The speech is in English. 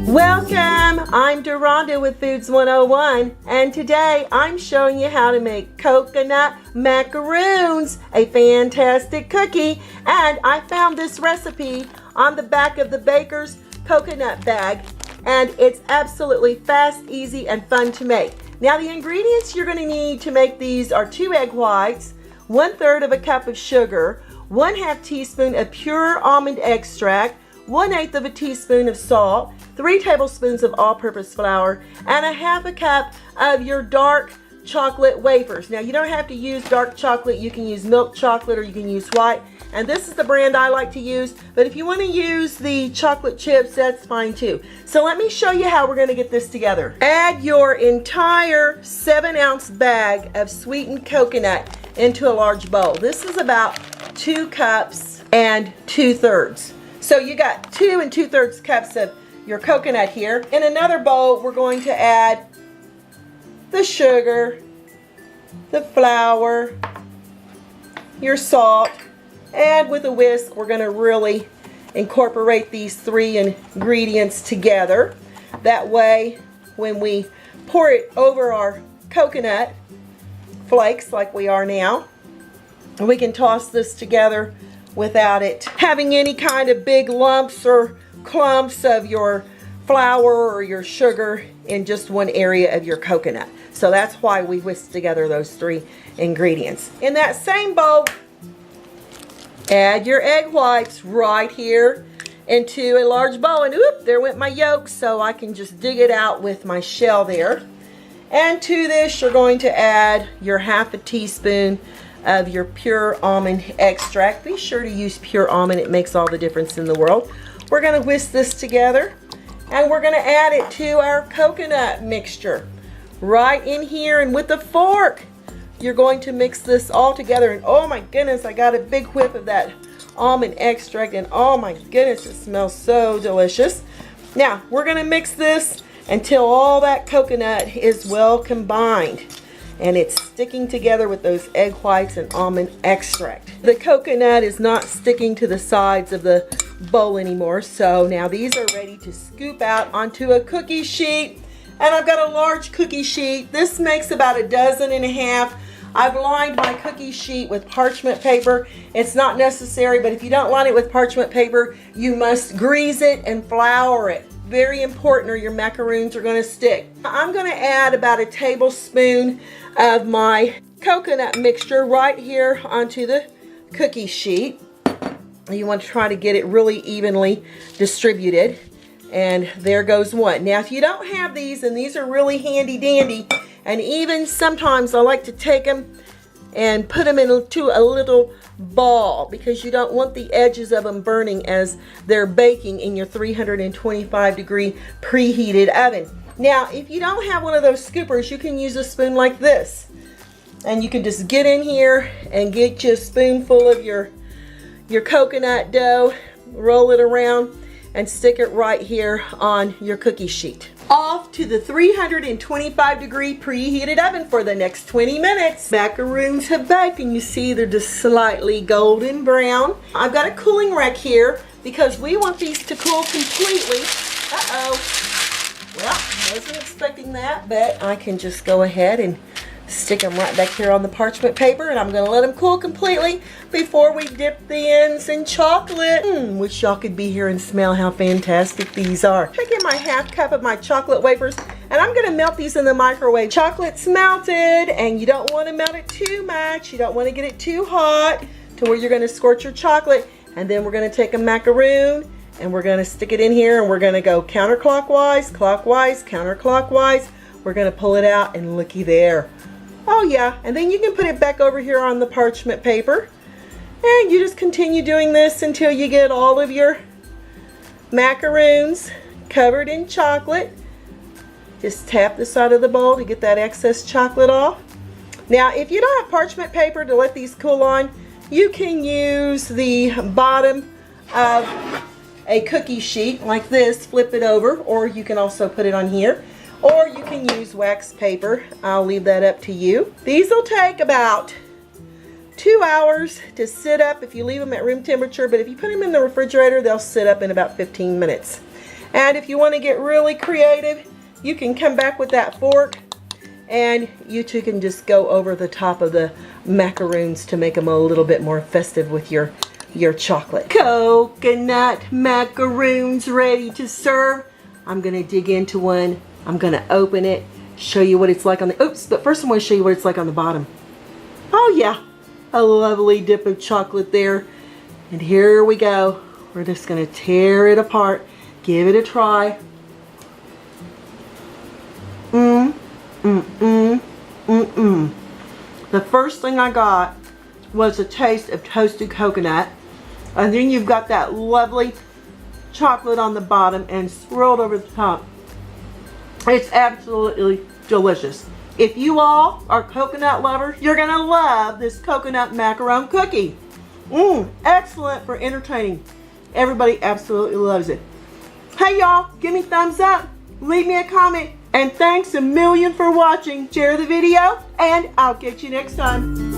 Welcome! I'm Deronda with Foods 101, and today I'm showing you how to make coconut macaroons, a fantastic cookie. And I found this recipe on the back of the baker's coconut bag, and it's absolutely fast, easy, and fun to make. Now the ingredients you're going to need to make these are 2 egg whites, 1/3 of a cup of sugar, 1/2 teaspoon of pure almond extract, 1/8 of a teaspoon of salt, 3 tablespoons of all-purpose flour, and 1/2 cup of your dark chocolate wafers. Now you don't have to use dark chocolate, you can use milk chocolate or you can use white, and this is the brand I like to use, but if you want to use the chocolate chips, that's fine too. So let me show you how we're going to get this together. Add your entire 7-ounce bag of sweetened coconut into a large bowl. This is about 2 cups and 2/3. So you got 2 2/3 cups of your coconut here. In another bowl, we're going to add the sugar, the flour, your salt, and with a whisk, we're going to really incorporate these 3 ingredients together. That way, when we pour it over our coconut flakes like we are now, we can toss this together without it having any kind of big lumps or clumps of your flour or your sugar in just one area of your coconut. So that's why we whisk together those 3 ingredients. In that same bowl, add your egg whites right here into a large bowl. And oop, there went my yolk, so I can just dig it out with my shell there. And to this, you're going to add your 1/2 teaspoon of your pure almond extract. Be sure to use pure almond, it makes all the difference in the world. We're going to whisk this together, and we're going to add it to our coconut mixture right in here, and with a fork you're going to mix this all together. And oh my goodness, I got a big whiff of that almond extract, and oh my goodness, it smells so delicious. Now we're going to mix this until all that coconut is well combined and it's sticking together with those egg whites and almond extract. The coconut is not sticking to the sides of the bowl anymore, so now these are ready to scoop out onto a cookie sheet. And I've got a large cookie sheet. This makes about 1.5 dozen. I've lined my cookie sheet with parchment paper. It's not necessary, but if you don't line it with parchment paper, you must grease it and flour it. Very important, or your macaroons are going to stick. I'm going to add about 1 tablespoon of my coconut mixture right here onto the cookie sheet. You want to try to get it really evenly distributed. And there goes one. Now if you don't have these, and these are really handy dandy, and even sometimes I like to take them and put them into a little ball, because you don't want the edges of them burning as they're baking in your 325-degree preheated oven. Now if you don't have one of those scoopers, you can use a spoon like this, and you can just get in here and get you a spoonful of your coconut dough, roll it around, and stick it right here on your cookie sheet. Off to the 325-degree preheated oven for the next 20 minutes. Macaroons have baked, and you see they're just slightly golden brown. I've got a cooling rack here because we want these to cool completely. Uh-oh. Well, I wasn't expecting that, but I can just go ahead and stick them right back here on the parchment paper, and I'm going to let them cool completely before we dip the ends in chocolate. Wish y'all could be here and smell how fantastic these are. Take in my 1/2 cup of my chocolate wafers, and I'm going to melt these in the microwave. Chocolate's melted, and you don't want to melt it too much. You don't want to get it too hot to where you're going to scorch your chocolate. And then we're going to take a macaroon, and we're going to stick it in here, and we're going to go counterclockwise, clockwise, counterclockwise. We're going to pull it out, and looky there. Oh yeah, and then you can put it back over here on the parchment paper, and you just continue doing this until you get all of your macaroons covered in chocolate. Just tap the side of the bowl to get that excess chocolate off. Now if you don't have parchment paper to let these cool on, you can use the bottom of a cookie sheet like this, flip it over, or you can also put it on here, or you can use wax paper. I'll leave that up to you. These will take about 2 hours to sit up if you leave them at room temperature, but if you put them in the refrigerator, they'll sit up in about 15 minutes. And if you want to get really creative, you can come back with that fork and you two can just go over the top of the macaroons to make them a little bit more festive with your chocolate. Coconut macaroons ready to serve. I'm gonna dig into one. I'm gonna open it, show you what it's like on the, oops, but first I'm gonna show you what it's like on the bottom. Oh yeah, a lovely dip of chocolate there. And here we go. We're just gonna tear it apart. Give it a try. The first thing I got was a taste of toasted coconut. And then you've got that lovely chocolate on the bottom and swirled over the top. It's absolutely delicious. If you all are coconut lovers, you're gonna love this coconut macaron cookie. Excellent for entertaining. Everybody absolutely loves it. Hey y'all, give me thumbs up, leave me a comment, and thanks a million for watching. Share the video, and I'll catch you next time.